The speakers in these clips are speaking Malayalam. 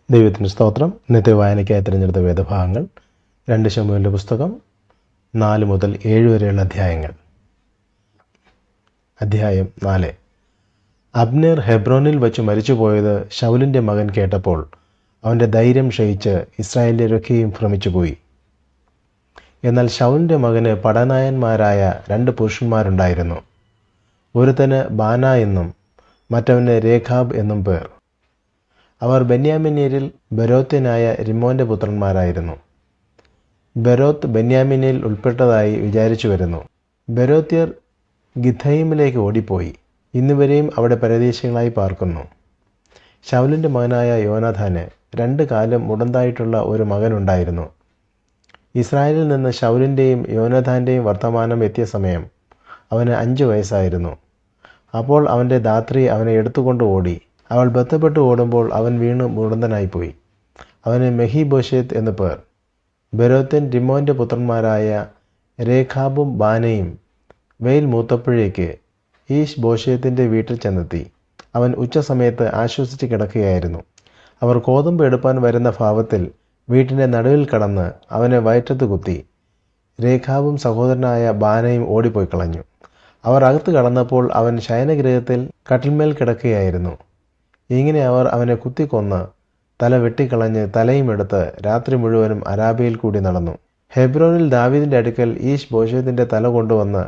ദൈവത്തിന് സ്തോത്രം. ഇന്നത്തെ വായനയ്ക്കായി തിരഞ്ഞെടുത്ത വേദഭാഗങ്ങൾ 2 ശമൂവേലിൻ്റെ പുസ്തകം 4 മുതൽ 7 വരെയുള്ള അധ്യായങ്ങൾ. അധ്യായം 4. അബ്നേർ ഹെബ്രോനിൽ വച്ച് മരിച്ചുപോയത് ശൗലിൻ്റെ മകൻ കേട്ടപ്പോൾ അവൻ്റെ ധൈര്യം ക്ഷയിച്ച് ഇസ്രായേലിലൊക്കെയും ഭ്രമിച്ചുപോയി. എന്നാൽ ശൗലിൻ്റെ മകന് പടനായന്മാരായ 2 പുരുഷന്മാരുണ്ടായിരുന്നു. ഒരുത്തന് ബാന എന്നും മറ്റവന് രേഖാബ് എന്നും പേർ. അവർ ബെന്യാമിന്യരിൽ ബെരോത്യനായ റിമ്മോൻ്റെ പുത്രന്മാരായിരുന്നു. ബെരോത്ത് ബെന്യാമിനിൽ ഉൾപ്പെട്ടതായി വിചാരിച്ചു വരുന്നു. ബെരോത്യർ ഗിഥയിമിലേക്ക് ഓടിപ്പോയി ഇന്നുവരെയും അവിടെ പരദേശികളായി പാർക്കുന്നു. ശൗലിൻ്റെ മകനായ യോനാഥാന് 2 കാലം മുടന്തായിട്ടുള്ള ഒരു മകനുണ്ടായിരുന്നു. ഇസ്രായേലിൽ നിന്ന് ശൗലിൻ്റെയും യോനാഥാൻ്റെയും വർത്തമാനം എത്തിയ സമയം അവന് 5 വയസ്സായിരുന്നു. അപ്പോൾ അവൻ്റെ ധാത്രി അവനെ എടുത്തുകൊണ്ട് ഓടി. അവൾ ബന്ധപ്പെട്ട് ഓടുമ്പോൾ അവൻ വീണ് മുടന്തനായിപ്പോയി. അവന് മെഹിബോശേത്ത് എന്ന് പേർ. ബെരോത്യൻ റിമ്മോൻ്റെ പുത്രന്മാരായ രേഖാബും ബാനയും വെയിൽ മൂത്തപ്പോഴേക്ക് ഈശ് ബോശേത്തിൻ്റെ വീട്ടിൽ ചെന്നെത്തി. അവൻ ഉച്ചസമയത്ത് ആശ്വസിച്ച് കിടക്കുകയായിരുന്നു. അവർ കോതമ്പ് എടുപ്പാൻ വരുന്ന ഭാവത്തിൽ വീട്ടിൻ്റെ നടുവിൽ കടന്ന് അവനെ വയറ്റത്ത് കുത്തി. രേഖാബും സഹോദരനായ ബാനയും ഓടിപ്പോയി കളഞ്ഞു. അവർ അകത്ത് കടന്നപ്പോൾ അവൻ ശയനഗൃഹത്തിൽ കട്ടിൽമേൽ കിടക്കുകയായിരുന്നു. ഇങ്ങനെ അവർ അവനെ കുത്തിക്കൊന്ന് തല വെട്ടിക്കളഞ്ഞ് തലയും എടുത്ത് രാത്രി മുഴുവനും അരാബയിൽ കൂടി നടന്നു. ഹെബ്രോനിൽ ദാവീദിൻ്റെ അടുക്കൽ ഈശ് ബോശേത്തിൻ്റെ തല കൊണ്ടുവന്ന്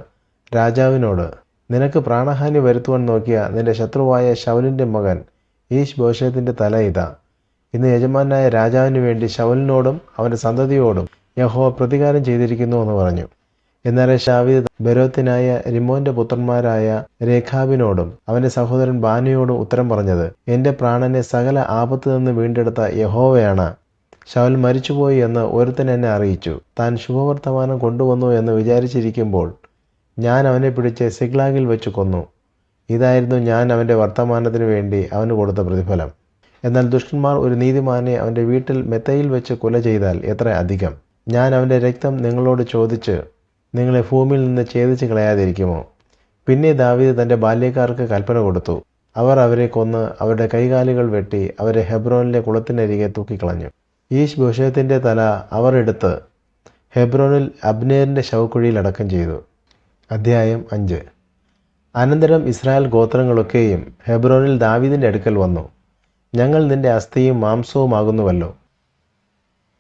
രാജാവിനോട്, നിനക്ക് പ്രാണഹാനി വരുത്തുവാൻ നോക്കിയ നിന്റെ ശത്രുവായ ശൗലിൻ്റെ മകൻ ഈശ് ബോശേത്തിൻ്റെ തല ഇതാ. ഇന്ന് യജമാനായ രാജാവിന് വേണ്ടി ശൗലിനോടും അവൻ്റെ സന്തതിയോടും യഹോവ പ്രതികാരം ചെയ്തിരിക്കുന്നു എന്ന് പറഞ്ഞു. എന്നാൽ ദാവീദ് ബെരോത്യനായ റിമ്മോൻ്റെ പുത്രന്മാരായ രേഖാബിനോടും അവൻ്റെ സഹോദരൻ ബാനയോടും ഉത്തരം പറഞ്ഞത്, എൻ്റെ പ്രാണനെ സകല ആപത്തു നിന്ന് വീണ്ടെടുത്ത യഹോവയാണ്. ശൗൽ മരിച്ചുപോയി എന്ന് ഒരുത്തൻ എന്നെ അറിയിച്ചു. താൻ ശുഭവർത്തമാനം കൊണ്ടുവന്നു എന്ന് വിചാരിച്ചിരിക്കുമ്പോൾ ഞാൻ അവനെ പിടിച്ച് സിഗ്ലാഗിൽ വെച്ച് കൊന്നു. ഇതായിരുന്നു ഞാൻ അവൻ്റെ വർത്തമാനത്തിന് വേണ്ടി അവന് കൊടുത്ത പ്രതിഫലം. എന്നാൽ ദുഷ്ടന്മാർ ഒരു നീതിമാനെ അവൻ്റെ വീട്ടിൽ മെത്തയിൽ വെച്ച് കൊല ചെയ്താൽ എത്ര അധികം. ഞാൻ അവൻ്റെ രക്തം നിങ്ങളോട് ചോദിച്ച് നിങ്ങളെ ഭൂമിയിൽ നിന്ന് ഛേദിച്ച് കളയാതിരിക്കുമോ? പിന്നെ ദാവീദ് തൻ്റെ ബാല്യക്കാർക്ക് കൽപ്പന കൊടുത്തു. അവർ അവരെ കൊന്ന് അവരുടെ കൈകാലുകൾ വെട്ടി അവരെ ഹെബ്രോനിലെ കുളത്തിനരികെ തൂക്കിക്കളഞ്ഞു. ഈശ് ബോശേത്തിൻ്റെ തല അവർ എടുത്ത് ഹെബ്രോനിൽ അബ്നേറിൻ്റെ ശവക്കുഴിയിൽ അടക്കം ചെയ്തു. അധ്യായം 5. അനന്തരം ഇസ്രായേൽ ഗോത്രങ്ങളൊക്കെയും ഹെബ്രോനിൽ ദാവീദിൻ്റെ അടുക്കൽ വന്നു. ഞങ്ങൾ നിൻ്റെ അസ്ഥിയും മാംസവുമാകുന്നുവല്ലോ.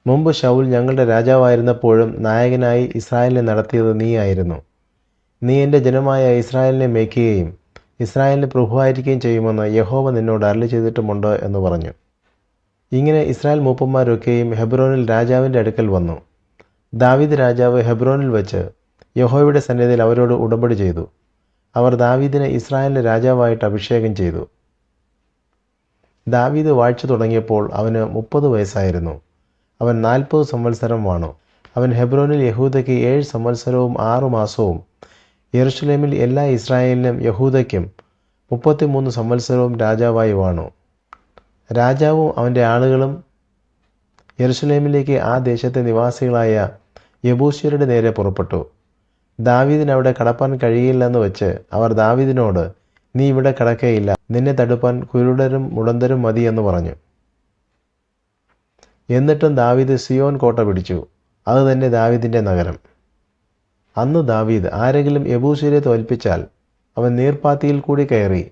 മുമ്പ് ശൗൽ ഞങ്ങളുടെ രാജാവായിരുന്നപ്പോഴും നായകനായി ഇസ്രായേലിനെ നടത്തിയത് നീ ആയിരുന്നു. നീ എൻ്റെ ജനമായ ഇസ്രായേലിനെ മേയ്ക്കുകയും ഇസ്രായേലിന് പ്രഭുവായിരിക്കുകയും ചെയ്യുമെന്ന് യഹോവ നിന്നോട് അരുളി ചെയ്തിട്ടുമുണ്ട് എന്ന് പറഞ്ഞു. ഇങ്ങനെ ഇസ്രായേൽ മൂപ്പന്മാരൊക്കെയും ഹെബ്രോനിൽ രാജാവിൻ്റെ അടുക്കൽ വന്നു. ദാവീദ് രാജാവ് ഹെബ്രോനിൽ വെച്ച് യഹോവയുടെ സന്നിധിയിൽ അവരോട് ഉടമ്പടി ചെയ്തു. അവർ ദാവീദിനെ ഇസ്രായേലിൻ്റെ രാജാവായിട്ട് അഭിഷേകം ചെയ്തു. ദാവീദ് വാഴ്ച തുടങ്ങിയപ്പോൾ അവന് 30 വയസ്സായിരുന്നു. അവൻ 40 സംവത്സരം വാണു. അവൻ ഹെബ്രോനിൽ യഹൂദയ്ക്ക് 7 സംവത്സരവും 6 മാസവും യെരുശലേമിൽ എല്ലാ ഇസ്രായേലിനും യഹൂദയ്ക്കും 33 സംവത്സരവും രാജാവായി വാണു. രാജാവും അവൻ്റെ ആളുകളും യെരുശലേമിലേക്ക് ആ ദേശത്തെ നിവാസികളായ യെബൂസ്യരുടെ നേരെ പുറപ്പെട്ടു. ദാവീദിന് അവിടെ കടപ്പാൻ കഴിയില്ലെന്ന് വെച്ച് അവർ ദാവീദിനോട്, നീ ഇവിടെ കടക്കയില്ല, നിന്നെ തടുപ്പാൻ കുരുടരും മുടന്തരും മതി എന്ന് പറഞ്ഞു. എന്നിട്ടും ദാവീദ് സിയോൻ കോട്ട പിടിച്ചു. അത് തന്നെ ദാവീദിൻ്റെ നഗരം. അന്ന് ദാവീദ് ആരെങ്കിലും യെബൂസ്യരെ തോൽപ്പിച്ചാൽ അവൻ നീർപ്പാത്തിയിൽ കൂടി കയറി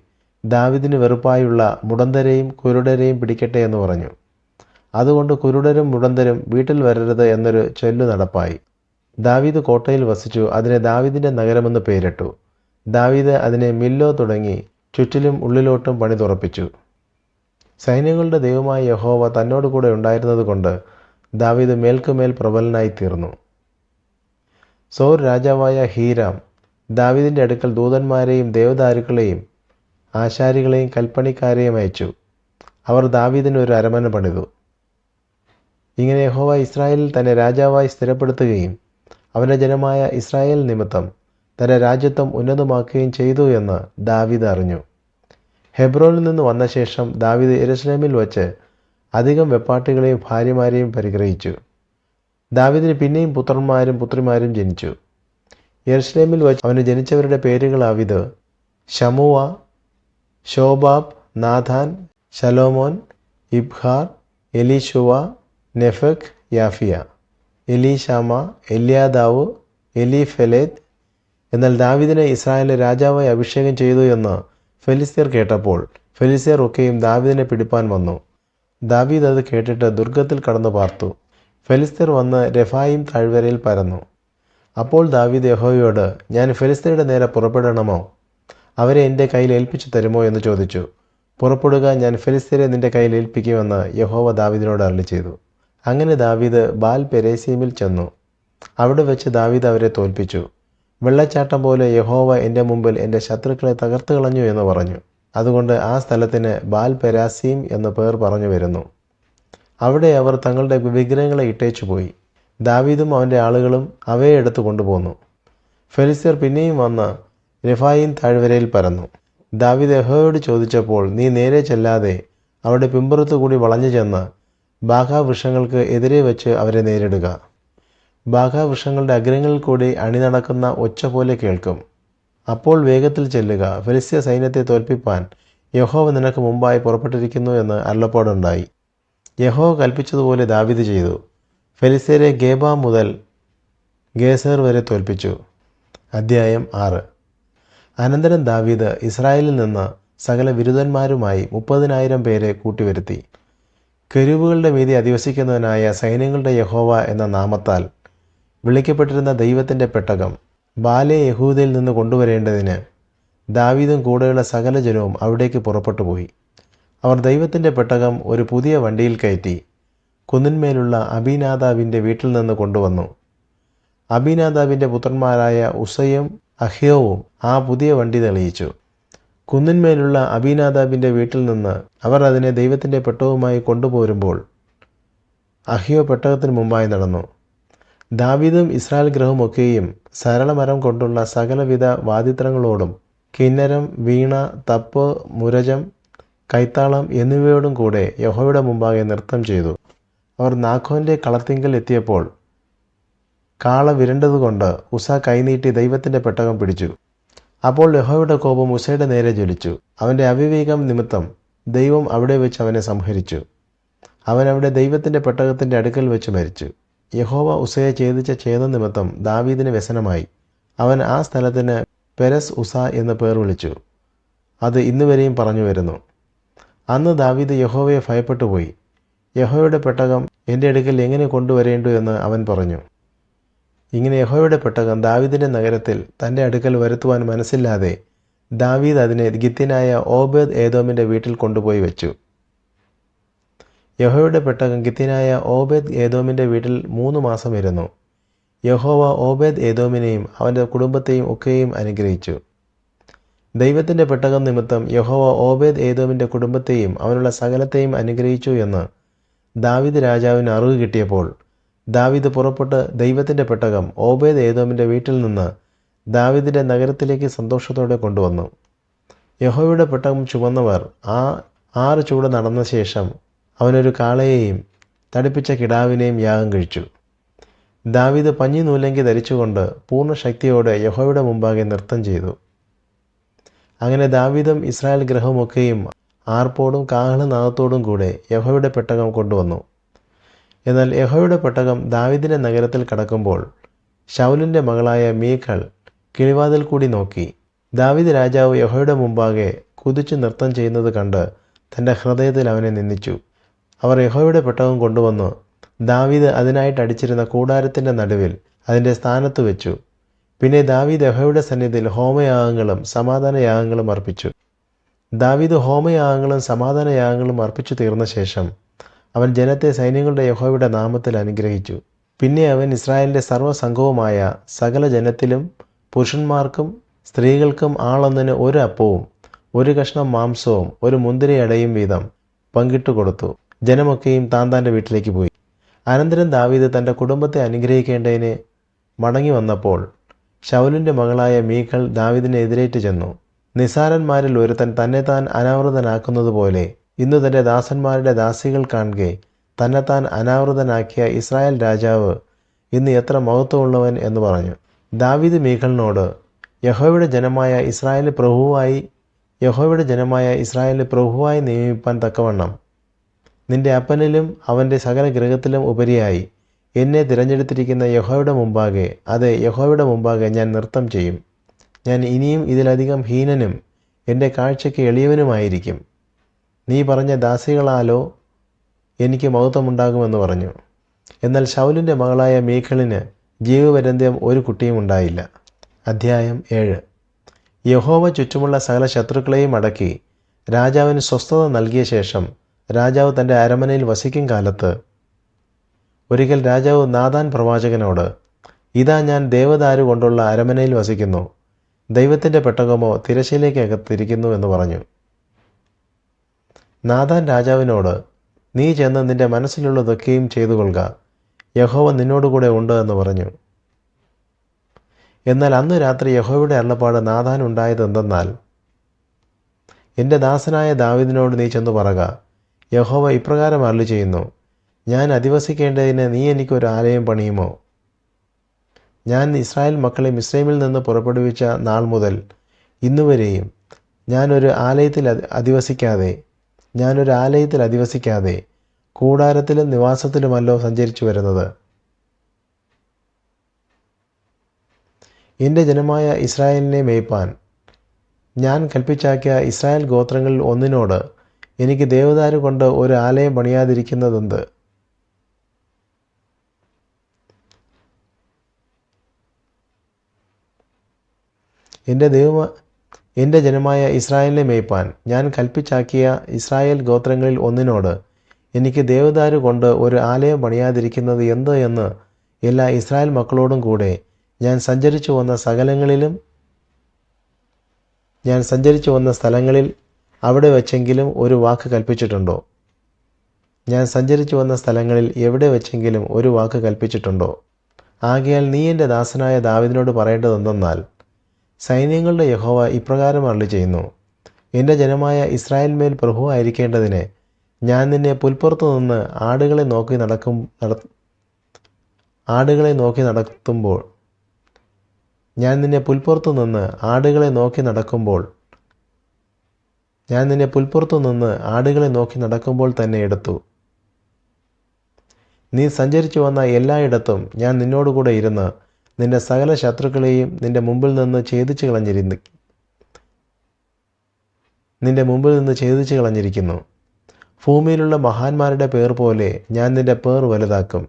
ദാവീദിന് വെറുപ്പായുള്ള മുടന്തരെയും കുരുടരെയും പിടിക്കട്ടെ എന്ന് പറഞ്ഞു. അതുകൊണ്ട് കുരുടരും മുടന്തരും വീട്ടിൽ വരരുത് എന്നൊരു ചൊല്ലു നടപ്പായി. ദാവീദ് കോട്ടയിൽ വസിച്ചു. അതിനെ ദാവീദിൻ്റെ നഗരമെന്ന് പേരിട്ടു. ദാവീദ് അതിനെ മില്ലോ തുടങ്ങി ചുറ്റിലും ഉള്ളിലോട്ടും പണി തുറപ്പിച്ചു. സൈന്യങ്ങളുടെ ദൈവമായ യഹോവ തന്നോട് കൂടെ ഉണ്ടായിരുന്നത് കൊണ്ട് ദാവീദ് മേൽക്കുമേൽ പ്രബലനായി തീർന്നു. സോർ രാജാവായ ഹീരാം ദാവീദിൻ്റെ അടുക്കൽ ദൂതന്മാരെയും ദേവദാരുക്കളെയും ആശാരികളെയും കൽപ്പണിക്കാരെയും അയച്ചു. അവർ ദാവീദിന് ഒരു അരമന പണിതു. ഇങ്ങനെ യഹോവ ഇസ്രായേലിൽ തന്നെ രാജാവായി സ്ഥിരപ്പെടുത്തുകയും അവൻ്റെ ജനമായ ഇസ്രായേൽ നിമിത്തം തൻ്റെ രാജ്യത്വം ഉന്നതമാക്കുകയും ചെയ്തു എന്ന് ദാവീദ് അറിഞ്ഞു. ഹെബ്രോനിൽ നിന്ന് വന്ന ശേഷം ദാവീദ് യെരുശലേമിൽ വച്ച് അധികം വെപ്പാട്ടികളെയും ഭാര്യമാരെയും പരിഗ്രഹിച്ചു. ദാവീദിന് പിന്നെയും പുത്രന്മാരും പുത്രിമാരും ജനിച്ചു. യെരുശലേമിൽ വച്ച് അവന് ജനിച്ചവരുടെ പേരുകളാവിത്: ശമുവ, ശോബാബ്, നാഥാൻ, ശലോമോൻ, ഇബ്ഹാർ, എലീഷുവ, നെഫക്, യാഫിയ, എലീഷാമ, എല്യാദാവ്, എലീഫെലേത്ത്. എന്നാൽ ദാവീദിനെ ഇസ്രായേലിലെ രാജാവായി അഭിഷേകം ചെയ്തു എന്ന് ഫെലിസ്ത്യർ കേട്ടപ്പോൾ ഫെലിസ്ത്യർ ഒക്കെയും ദാവീദിനെ പിടിപ്പാൻ വന്നു. ദാവീദ് അത് കേട്ടിട്ട് ദുർഗത്തിൽ കടന്നു പാർത്തു. ഫെലിസ്ത്യർ വന്ന് രെഫായീം താഴ്വരയിൽ പരന്നു. അപ്പോൾ ദാവീദ് യഹോവയോട്, ഞാൻ ഫെലിസ്ത്യരുടെ നേരെ പുറപ്പെടണമോ? അവരെ എൻ്റെ കയ്യിൽ ഏൽപ്പിച്ചു തരുമോ എന്ന് ചോദിച്ചു. പുറപ്പെടുക, ഞാൻ ഫെലിസ്ത്യരെ നിന്റെ കയ്യിൽ ഏൽപ്പിക്കുമെന്ന് യഹോവ ദാവീദിനോട് അരുളിച്ചെയ്തു. അങ്ങനെ ദാവീദ് ബാൽ പെരേസീമിൽ ചെന്നു. അവിടെ വെച്ച് ദാവീദ് അവരെ തോൽപ്പിച്ചു. വെള്ളച്ചാട്ടം പോലെ യഹോവ എൻ്റെ മുമ്പിൽ എൻ്റെ ശത്രുക്കളെ തകർത്ത് കളഞ്ഞു എന്ന് പറഞ്ഞു. അതുകൊണ്ട് ആ സ്ഥലത്തിന് ബാൽ പെരാസീം എന്ന് പേർ പറഞ്ഞു വരുന്നു. അവിടെ അവർ തങ്ങളുടെ വിഗ്രഹങ്ങളെ ഇട്ടേച്ചു പോയി. ദാവീദും അവൻ്റെ ആളുകളും അവയെ എടുത്തു കൊണ്ടുപോന്നു. ഫെലിസ്ത്യർ പിന്നെയും വന്ന് രെഫായീം താഴ്വരയിൽ പരന്നു. ദാവീദ് യഹോവയോട് ചോദിച്ചപ്പോൾ, നീ നേരെ ചെല്ലാതെ അവിടെ പിമ്പുറത്തു കൂടി വളഞ്ഞു ചെന്ന് ബാഖാവൃക്ഷങ്ങൾക്ക് എതിരെ വെച്ച് അവരെ നേരിടുക. ബാഖാവൃക്ഷങ്ങളുടെ അഗ്രങ്ങളിൽ കൂടി അണിനടക്കുന്ന ഒച്ച പോലെ കേൾക്കും. അപ്പോൾ വേഗത്തിൽ ചെല്ലുക, ഫെലിസ്ത്യ സൈന്യത്തെ തോൽപ്പിപ്പാൻ യഹോവ നിനക്ക് മുമ്പായി പുറപ്പെട്ടിരിക്കുന്നു എന്ന് അരുളപ്പാടുണ്ടായി. യഹോവ കൽപ്പിച്ചതുപോലെ ദാവീദ് ചെയ്തു. ഫെലിസ്ത്യരെ ഗേബ മുതൽ ഗേസർ വരെ തോൽപ്പിച്ചു. അധ്യായം 6. അനന്തരം ദാവീദ് ഇസ്രായേലിൽ നിന്ന് സകല വിരുദ്ധന്മാരുമായി 30,000 പേരെ കൂട്ടിവരുത്തി. കെരൂബുകളുടെ മീതെ അധിവസിക്കുന്നവനായ സൈന്യങ്ങളുടെ യഹോവ എന്ന നാമത്താൽ വിളിക്കപ്പെട്ടിരുന്ന ദൈവത്തിൻ്റെ പെട്ടകം ബാലെ യഹൂദയിൽ നിന്ന് കൊണ്ടുവരേണ്ടതിന് ദാവീദും കൂടെയുള്ള സകല ജനവും അവിടേക്ക് പുറപ്പെട്ടുപോയി. അവർ ദൈവത്തിൻ്റെ പെട്ടകം ഒരു പുതിയ വണ്ടിയിൽ കയറ്റി കുന്നിന്മേലുള്ള അബീനാദാബിൻ്റെ വീട്ടിൽ നിന്ന് കൊണ്ടുവന്നു. അബീനാദാബിൻ്റെ പുത്രന്മാരായ ഉസയും അഹ്യോവും ആ പുതിയ വണ്ടി തെളിയിച്ചു. കുന്നിന്മേലുള്ള അബീനാദാബിൻ്റെ വീട്ടിൽ നിന്ന് അവർ അതിനെ ദൈവത്തിൻ്റെ പെട്ടകവുമായി കൊണ്ടുപോരുമ്പോൾ അഹ്യോ പെട്ടകത്തിന് മുമ്പായി നടന്നു. ദാവീദും ഇസ്രായേൽ ഗൃഹമൊക്കെയും സരളമരം കൊണ്ടുള്ള സകലവിധ വാദിത്രങ്ങളോടും കിന്നരം, വീണ, തപ്പ്, മുരജം, കൈത്താളം എന്നിവയോടും കൂടെ യഹോവയുടെ മുമ്പാകെ നൃത്തം ചെയ്തു. അവർ നാഖോൻ്റെ കളത്തിങ്കൽ എത്തിയപ്പോൾ കാള വിരണ്ടതുകൊണ്ട് ഉസ കൈനീട്ടി ദൈവത്തിൻ്റെ പെട്ടകം പിടിച്ചു. അപ്പോൾ യഹോവയുടെ കോപം ഉസയുടെ നേരെ ജ്വലിച്ചു. അവൻ്റെ അവിവേകം നിമിത്തം ദൈവം അവിടെ വെച്ച് അവനെ സംഹരിച്ചു. അവൻ അവിടെ ദൈവത്തിൻ്റെ പെട്ടകത്തിൻ്റെ അടുക്കൽ വെച്ച് മരിച്ചു. യഹോവ ഉസയെ ഛേദിച്ച ഛേദം നിമിത്തം ദാവീദിന് വ്യസനമായി. അവൻ ആ സ്ഥലത്തിന് പെരസ് ഉസ എന്ന് പേർ വിളിച്ചു. അത് ഇന്നുവരെയും പറഞ്ഞു വരുന്നു. അന്ന് ദാവീദ് യഹോവയെ ഭയപ്പെട്ടുപോയി. യഹോവയുടെ പെട്ടകം എൻ്റെ അടുക്കൽ എങ്ങനെ കൊണ്ടുവരേണ്ടു എന്ന് അവൻ പറഞ്ഞു. ഇങ്ങനെ യഹോവയുടെ പെട്ടകം ദാവീദിൻ്റെ നഗരത്തിൽ തൻ്റെ അടുക്കൽ വരുത്തുവാൻ മനസ്സില്ലാതെ ദാവീദ് അതിനെ ഗിത്യനായ ഓബേദ് ഏദോമിൻ്റെ വീട്ടിൽ കൊണ്ടുപോയി വെച്ചു. യഹോവയുടെ പെട്ടകം ഗിത്യനായ ഓബേദ് ഏദോമിൻ്റെ വീട്ടിൽ 3 മാസം ഇരുന്നു. യഹോവ ഓബേദ് ഏദോമിനെയും അവൻ്റെ കുടുംബത്തെയും ഒക്കെയും അനുഗ്രഹിച്ചു. ദൈവത്തിൻ്റെ പെട്ടകം നിമിത്തം യഹോവ ഓബേദ് ഏദോമിൻ്റെ കുടുംബത്തെയും അവനുള്ള സകലത്തെയും അനുഗ്രഹിച്ചു എന്ന് ദാവീദ് രാജാവിന് അറിവ് കിട്ടിയപ്പോൾ ദാവീദ് പുറപ്പെട്ട് ദൈവത്തിൻ്റെ പെട്ടകം ഓബേദ് ഏദോമിൻ്റെ വീട്ടിൽ നിന്ന് ദാവീദിൻ്റെ നഗരത്തിലേക്ക് സന്തോഷത്തോടെ കൊണ്ടുവന്നു. യഹോവയുടെ പെട്ടകം ചുമന്നവർ 6 ചൂട് നടന്ന ശേഷം അവനൊരു കാളയെയും തടിപ്പിച്ച കിടാവിനെയും യാഗം കഴിച്ചു. ദാവീദ് പഞ്ഞി നൂലങ്കി ധരിച്ചുകൊണ്ട് പൂർണ്ണ ശക്തിയോടെ യഹോവയുടെ മുമ്പാകെ നൃത്തം ചെയ്തു. അങ്ങനെ ദാവീദും ഇസ്രായേൽ ഗൃഹമൊക്കെയും ആർപ്പോടും കാഹളനാദത്തോടും കൂടെ യഹോവയുടെ പെട്ടകം കൊണ്ടുവന്നു. എന്നാൽ യഹോവയുടെ പെട്ടകം ദാവീദിൻ്റെ നഗരത്തിൽ കടക്കുമ്പോൾ ശൗലിൻ്റെ മകളായ മീഖൾ കിളിവാതിൽ കൂടി നോക്കി. ദാവീദ് രാജാവ് യഹോവയുടെ മുമ്പാകെ കുതിച്ചു നൃത്തം ചെയ്യുന്നത് കണ്ട് തൻ്റെ ഹൃദയത്തിൽ അവനെ നിന്ദിച്ചു. അവർ യഹോവയുടെ പെട്ടകം കൊണ്ടുവന്നു ദാവീദ് അതിനായിട്ട് അടിച്ചിരുന്ന കൂടാരത്തിൻ്റെ നടുവിൽ അതിൻ്റെ സ്ഥാനത്ത് വെച്ചു. പിന്നെ ദാവീദ് യഹോവയുടെ സന്നിധിയിൽ ഹോമയാഗങ്ങളും സമാധാനയാഗങ്ങളും അർപ്പിച്ചു. ദാവീദ് ഹോമയാഗങ്ങളും സമാധാനയാഗങ്ങളും അർപ്പിച്ചു തീർന്ന ശേഷം അവൻ ജനത്തെ സൈന്യങ്ങളുടെ യഹോവയുടെ നാമത്തിൽ അനുഗ്രഹിച്ചു. പിന്നെ അവൻ ഇസ്രായേലിൻ്റെ സർവ്വസംഘവുമായ സകല ജനത്തിലും പുരുഷന്മാർക്കും സ്ത്രീകൾക്കും ആളൊന്നിന് 1 അപ്പവും 1 കഷ്ണം മാംസവും 1 മുന്തിരിയടയും വീതം പങ്കിട്ടു കൊടുത്തു. ജനമൊക്കെയും താൻ്റെ വീട്ടിലേക്ക് പോയി. അനന്തരം ദാവീദ് തൻ്റെ കുടുംബത്തെ അനുഗ്രഹിക്കേണ്ടതിന് മടങ്ങി വന്നപ്പോൾ ശൗലിൻ്റെ മകളായ മീഖൾ ദാവീദിനെ എതിരേറ്റ് ചെന്നു. നിസാരന്മാരിൽ ഒരുത്തൻ തന്നെത്താൻ അനാവൃതനാക്കുന്നത് പോലെ ഇന്ന് തൻ്റെ ദാസന്മാരുടെ ദാസികൾ കാണുകെ തന്നെത്താൻ അനാവൃതനാക്കിയ ഇസ്രായേൽ രാജാവ് ഇന്ന് എത്ര മഹത്വമുള്ളവൻ എന്ന് പറഞ്ഞു. ദാവീദ് മീഖളിനോട് യഹോവയുടെ ജനമായ ഇസ്രായേലിനെ പ്രഭുവായി നിയമിപ്പാൻ തക്കവണ്ണം നിന്റെ അപ്പനിലും അവൻ്റെ സകല ഗൃഹത്തിലും ഉപരിയായി എന്നെ തിരഞ്ഞെടുത്തിരിക്കുന്ന യഹോവയുടെ മുമ്പാകെ, അതെ യഹോവയുടെ മുമ്പാകെ ഞാൻ നൃത്തം ചെയ്യും. ഞാൻ ഇനിയും ഇതിലധികം ഹീനനും എൻ്റെ കാഴ്ചയ്ക്ക് എളിയവനുമായിരിക്കും. നീ പറഞ്ഞ ദാസികളാലോ എനിക്ക് മഹത്വമുണ്ടാകുമെന്ന് പറഞ്ഞു. എന്നാൽ ശൗലിൻ്റെ മകളായ മീഖളിന് ജീവപര്യന്തം ഒരു കുട്ടിയും ഉണ്ടായില്ല. അധ്യായം 7. യഹോവ ചുറ്റുമുള്ള സകല ശത്രുക്കളെയും അടക്കി രാജാവിന് സ്വസ്ഥത നൽകിയ ശേഷം രാജാവ് തൻ്റെ അരമനയിൽ വസിക്കും കാലത്ത് ഒരിക്കൽ രാജാവ് നാഥാൻ പ്രവാചകനോട്, ഇതാ ഞാൻ ദേവദാരു കൊണ്ടുള്ള അരമനയിൽ വസിക്കുന്നു, ദൈവത്തിൻ്റെ പെട്ടകമോ തിരശ്ശീലയ്ക്കകത്തിരിക്കുന്നു എന്ന് പറഞ്ഞു. നാഥാൻ രാജാവിനോട്, നീ ചെന്ന് നിന്റെ മനസ്സിലുള്ളതൊക്കെയും ചെയ്തു കൊള്ളുക, യഹോവ നിന്നോടുകൂടെ ഉണ്ട് എന്ന് പറഞ്ഞു. എന്നാൽ അന്ന് രാത്രി യഹോവയുടെ അരുളപ്പാട് നാഥാൻ ഉണ്ടായതെന്തെന്നാൽ, എൻ്റെ ദാസനായ ദാവീദിനോട് നീ ചെന്നു പറക, യഹോവ ഇപ്രകാരം അരുളി ചെയ്യുന്നു, ഞാൻ അധിവസിക്കേണ്ടതിന് നീ എനിക്കൊരു ആലയം പണിയുമോ? ഞാൻ ഇസ്രായേൽ മക്കളെ മിസ്രൈമിൽ നിന്ന് പുറപ്പെടുവിച്ച നാൾ മുതൽ ഇന്നുവരെയും ഞാനൊരു ആലയത്തിൽ അധിവസിക്കാതെ കൂടാരത്തിലും നിവാസത്തിലുമല്ലോ സഞ്ചരിച്ചു വരുന്നത്. എൻ്റെ ജനമായ ഇസ്രായേലിനെ മേയ്പ്പാൻ ഞാൻ കൽപ്പിച്ചാക്കിയ ഇസ്രായേൽ ഗോത്രങ്ങളിൽ ഒന്നിനോട് എനിക്ക് ദേവദാരു കൊണ്ട് ഒരു ആലയം പണിയാതിരിക്കുന്നതെന്ത്? എൻ്റെ ജനമായ ഇസ്രായേലിനെ മേയ്പ്പാൻ ഞാൻ കൽപ്പിച്ചാക്കിയ ഇസ്രായേൽ ഗോത്രങ്ങളിൽ ഒന്നിനോട് എനിക്ക് ദേവദാരു കൊണ്ട് ഒരു ആലയം പണിയാതിരിക്കുന്നത് എന്ത് എന്ന് എല്ലാ ഇസ്രായേൽ മക്കളോടും കൂടെ ഞാൻ സഞ്ചരിച്ചു വന്ന സ്ഥലങ്ങളിൽ അവിടെ വെച്ചെങ്കിലും ഒരു വാക്ക് കൽപ്പിച്ചിട്ടുണ്ടോ? എവിടെ വെച്ചെങ്കിലും ഒരു വാക്ക് കൽപ്പിച്ചിട്ടുണ്ടോ? ആകയാൽ നീ എൻ്റെ ദാസനായ ദാവീദിനോട് പറയേണ്ടതെന്തെന്നാൽ, സൈന്യങ്ങളുടെ യഹോവ ഇപ്രകാരം അരുളി ചെയ്യുന്നു, എൻ്റെ ജനമായ ഇസ്രായേലിന്മേൽ പ്രഭുവായിരിക്കേണ്ടതിന് ഞാൻ നിന്നെ പുൽപ്പുറത്തു നിന്ന് ആടുകളെ നോക്കി നടക്കുമ്പോൾ തന്നെ എടുത്തു. നീ സഞ്ചരിച്ചു വന്ന എല്ലായിടത്തും ഞാൻ നിന്നോടുകൂടെ ഇരുന്ന് നിന്റെ സകല ശത്രുക്കളെയും നിന്റെ മുമ്പിൽ നിന്ന് ഛേദിച്ചു കളഞ്ഞിരിക്കുന്നു. ഭൂമിയിലുള്ള മഹാന്മാരുടെ പേർ പോലെ ഞാൻ നിന്റെ പേർ വലുതാക്കും.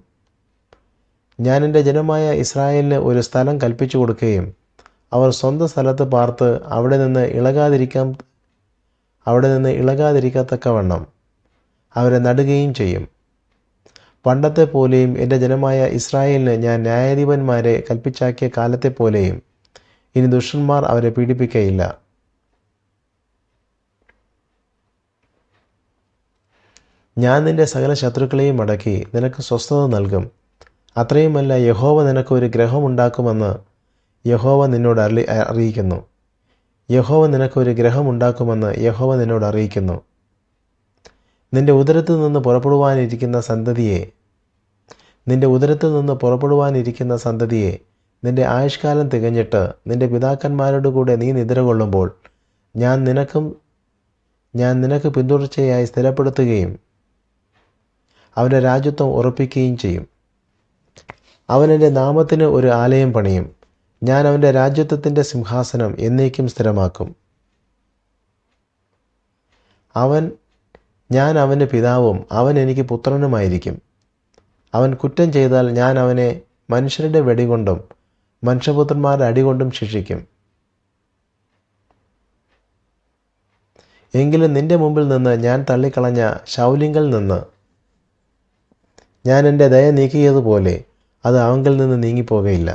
ഞാൻ എൻ്റെ ജനമായ ഇസ്രായേലിന് ഒരു സ്ഥലം കൽപ്പിച്ചു കൊടുക്കുകയും അവർ സ്വന്തം സ്ഥലത്ത് പാർത്ത് അവിടെ നിന്ന് ഇളകാതിരിക്കത്തക്കവണ്ണം അവരെ നടുകയും ചെയ്യും. പണ്ടത്തെ പോലെയും എൻ്റെ ജനമായ ഇസ്രായേലിന് ഞാൻ ന്യായാധിപന്മാരെ കൽപ്പിച്ചാക്കിയ കാലത്തെ പോലെയും ഇനി ദുഷ്ടന്മാർ അവരെ പീഡിപ്പിക്കയില്ല. ഞാൻ നിന്റെ സകല ശത്രുക്കളെയും അടക്കി നിനക്ക് സ്വസ്ഥത നൽകും. അത്രയുമല്ല, യഹോവ നിനക്ക് ഒരു ഗൃഹമുണ്ടാക്കുമെന്ന് യഹോവ നിന്നോട് അറിയിക്കുന്നു. നിന്റെ ഉദരത്തിൽ നിന്ന് പുറപ്പെടുവാനിരിക്കുന്ന സന്തതിയെ നിന്റെ ആയുഷ്കാലം തികഞ്ഞിട്ട് നിന്റെ പിതാക്കന്മാരോട് കൂടെ നീ നിദ്ര കൊള്ളുമ്പോൾ ഞാൻ നിനക്ക് പിന്തുടർച്ചയായി സ്ഥിരപ്പെടുത്തുകയും അവൻ്റെ രാജ്യത്വം ഉറപ്പിക്കുകയും ചെയ്യും. അവൻ എൻ്റെ നാമത്തിന് ഒരു ആലയം പണിയും. ഞാൻ അവൻ്റെ രാജ്യത്വത്തിൻ്റെ സിംഹാസനം എന്നേക്കും സ്ഥിരമാക്കും. ഞാൻ അവൻ്റെ പിതാവും അവൻ എനിക്ക് പുത്രനുമായിരിക്കും. അവൻ കുറ്റം ചെയ്താൽ ഞാൻ അവനെ മനുഷ്യരുടെ വെടികൊണ്ടും മനുഷ്യപുത്രന്മാരുടെ അടികൊണ്ടും ശിക്ഷിക്കും. എങ്കിലും നിന്റെ മുമ്പിൽ നിന്ന് ഞാൻ തള്ളിക്കളഞ്ഞ ശൗലിങ്കൽ നിന്ന് ഞാൻ എൻ്റെ ദയ നീക്കിയതുപോലെ അത് അവങ്കിൽ നിന്ന് നീങ്ങിപ്പോകയില്ല.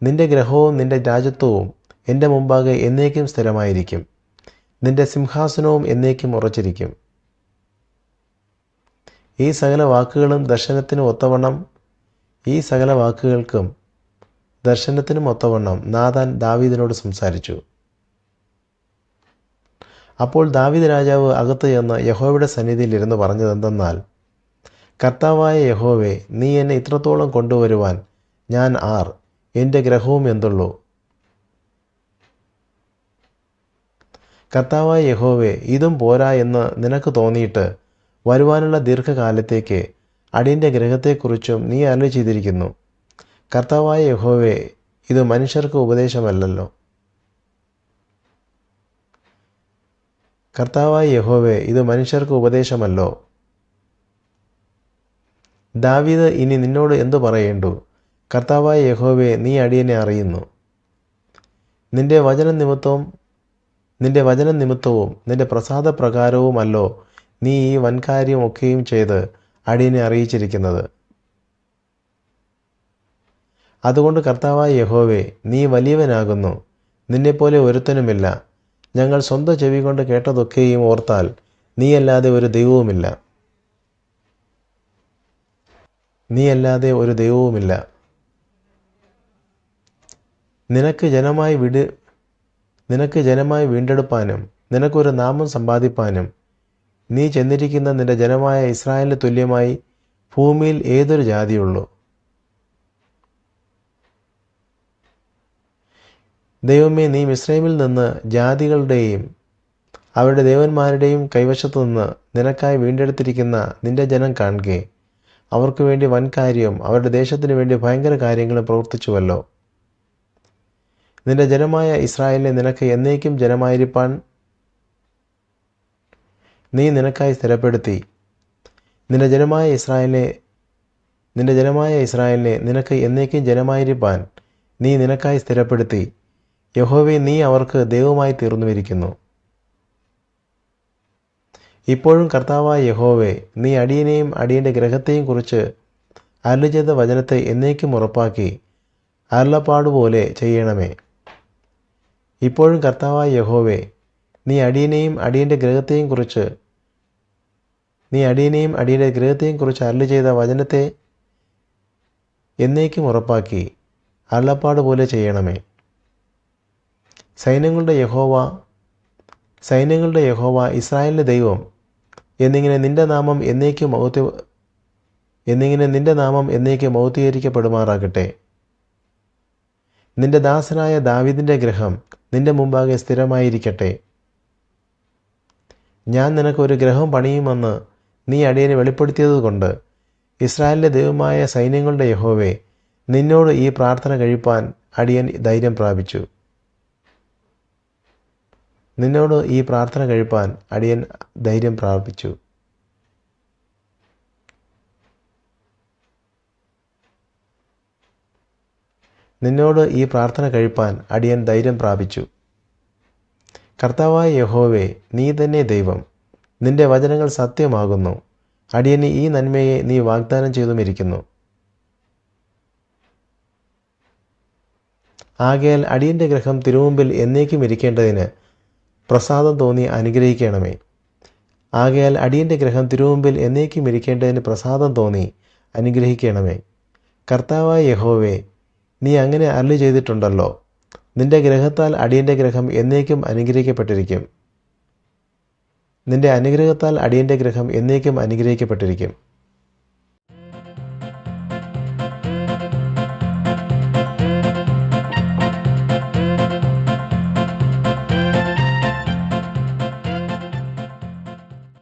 നിന്റെ ഗ്രഹവും നിന്റെ രാജ്യത്വവും എൻ്റെ മുമ്പാകെ എന്നേക്കും സ്ഥിരമായിരിക്കും. നിന്റെ സിംഹാസനവും എന്നേക്കും ഉറച്ചിരിക്കും. ഈ സകല വാക്കുകൾക്കും ദർശനത്തിനും ഒത്തവണ്ണം നാഥാൻ ദാവീദിനോട് സംസാരിച്ചു. അപ്പോൾ ദാവീദ് രാജാവ് അകത്ത് ചെന്ന് യഹോവയുടെ സന്നിധിയിൽ ഇരുന്ന് പറഞ്ഞതെന്തെന്നാൽ, കർത്താവായ യഹോവേ, നീ എന്നെ ഇത്രത്തോളം കൊണ്ടുവരുവാൻ ഞാൻ ആർ? എൻ്റെ ഗ്രഹവും എന്തുള്ളൂ? കർത്താവായ യഹോവേ, ഇതും പോരാ എന്ന് നിനക്ക് തോന്നിയിട്ട് വരുവാനുള്ള ദീർഘകാലത്തേക്ക് അടിയൻ്റെ ഗ്രഹത്തെക്കുറിച്ചും നീ അരുളി ചെയ്തിരിക്കുന്നു. കർത്താവായ യഹോവേ, ഇത് മനുഷ്യർക്ക് ഉപദേശമല്ലല്ലോ. കർത്താവായ യഹോവേ, ഇത് മനുഷ്യർക്ക് ഉപദേശമല്ലോ. ദാവീദ് ഇനി നിന്നോട് എന്തു പറയേണ്ടു? കർത്താവായ യഹോവേ, നീ അടിയനെ അറിയുന്നു. നിന്റെ വചന നിമിത്തവും നിന്റെ പ്രസാദപ്രകാരവുമല്ലോ നീ ഈ വൻകാര്യം ഒക്കെയും ചെയ്ത് അടിയനെ അറിയിച്ചിരിക്കുന്നത്. അതുകൊണ്ട് കർത്താവായ യഹോവേ, നീ വലിയവനാകുന്നു, നിന്നെപ്പോലെ ഒരുത്തനുമില്ല. ഞങ്ങൾ സ്വന്തം ചെവി കൊണ്ട് കേട്ടതൊക്കെയും ഓർത്താൽ നീയല്ലാതെ ഒരു ദൈവവുമില്ല. നിനക്ക് ജനമായി വീണ്ടെടുപ്പാനും നിനക്കൊരു നാമം സമ്പാദിപ്പാനും നീ ചെന്നിരിക്കുന്ന നിന്റെ ജനമായ ഇസ്രായേലിന് തുല്യമായി ഭൂമിയിൽ ഏതൊരു ജാതിയുള്ളൂ? ദൈവമേ, നീ മിസ്രയീമിൽ നിന്ന് ജാതികളുടെയും അവരുടെ ദേവന്മാരുടെയും കൈവശത്തു നിന്ന് നിനക്കായി വീണ്ടെടുത്തിരിക്കുന്ന നിന്റെ ജനം കാണുകെ അവർക്ക് വേണ്ടി വൻകാര്യവും അവരുടെ ദേശത്തിനു വേണ്ടി ഭയങ്കര കാര്യങ്ങളും പ്രവർത്തിച്ചുവല്ലോ. നിന്റെ ജനമായ ഇസ്രായേലിനെ നിനക്ക് എന്നേക്കും ജനമായിരിക്കാൻ നീ നിനക്കായി സ്ഥിരപ്പെടുത്തി. നിന്റെ ജനമായ ഇസ്രായേലിനെ നിനക്ക് എന്നേക്കും ജനമായിരിക്കാൻ നീ നിനക്കായി സ്ഥിരപ്പെടുത്തി. യഹോവേ, നീ അവർക്ക് ദൈവമായി തീർന്നുമിരിക്കുന്നു. ഇപ്പോഴും കർത്താവായ യഹോവേ, നീ അടിയനെയും അടിയൻ്റെ ഗ്രഹത്തെയും കുറിച്ച് അരുളി ചെയ്ത വചനത്തെ എന്നേക്കും ഉറപ്പാക്കി അരുളപ്പാടുപോലെ ചെയ്യണമേ. ഇപ്പോഴും കർത്താവായ യഹോവേ, നീ അടിയനെയും അടിയൻ്റെ ഗ്രഹത്തെയും കുറിച്ച് അരുളി ചെയ്ത വചനത്തെ എന്നേക്കും ഉറപ്പാക്കി അരുളപ്പാടുപോലെ ചെയ്യണമേ. സൈന്യങ്ങളുടെ യഹോവ ഇസ്രായേലിൻ്റെ ദൈവം എന്നിങ്ങനെ നിന്റെ നാമം എന്നേക്കും മഹത്വീകരിക്കപ്പെടുമാറാകട്ടെ. നിന്റെ ദാസനായ ദാവീദിൻ്റെ ഗൃഹം നിന്റെ മുമ്പാകെ സ്ഥിരമായിരിക്കട്ടെ. ഞാൻ നിനക്ക് ഒരു ഗൃഹം പണിയുമെന്ന് നീ അടിയനെ വെളിപ്പെടുത്തിയതുകൊണ്ട് ഇസ്രായേലിൻ്റെ ദൈവമായ സൈന്യങ്ങളുടെ യഹോവേ, നിന്നോട് ഈ പ്രാർത്ഥന കഴിപ്പാൻ അടിയൻ ധൈര്യം പ്രാപിച്ചു. നിന്നോട് ഈ പ്രാർത്ഥന കഴിപ്പാൻ അടിയൻ ധൈര്യം പ്രാപിച്ചു. കർത്താവായ യഹോവേ, നീ തന്നെ ദൈവം. നിന്റെ വചനങ്ങൾ സത്യമാകുന്നു. അടിയന് ഈ നന്മയെ നീ വാഗ്ദാനം ചെയ്തുമിരിക്കുന്നു. ആകയാൽ അടിയൻ്റെ ഗൃഹം തിരുമുമ്പിൽ എന്നേക്കും ഇരിക്കേണ്ടതിന് പ്രസാദം തോന്നി അനുഗ്രഹിക്കണമേ. കർത്താവായ യഹോവേ, നീ അങ്ങനെ അരുളി ചെയ്തിട്ടുണ്ടല്ലോ. നിന്റെ ഗ്രഹത്താൽ അടിയൻ്റെ ഗൃഹം എന്നേക്കും അനുഗ്രഹിക്കപ്പെട്ടിരിക്കും.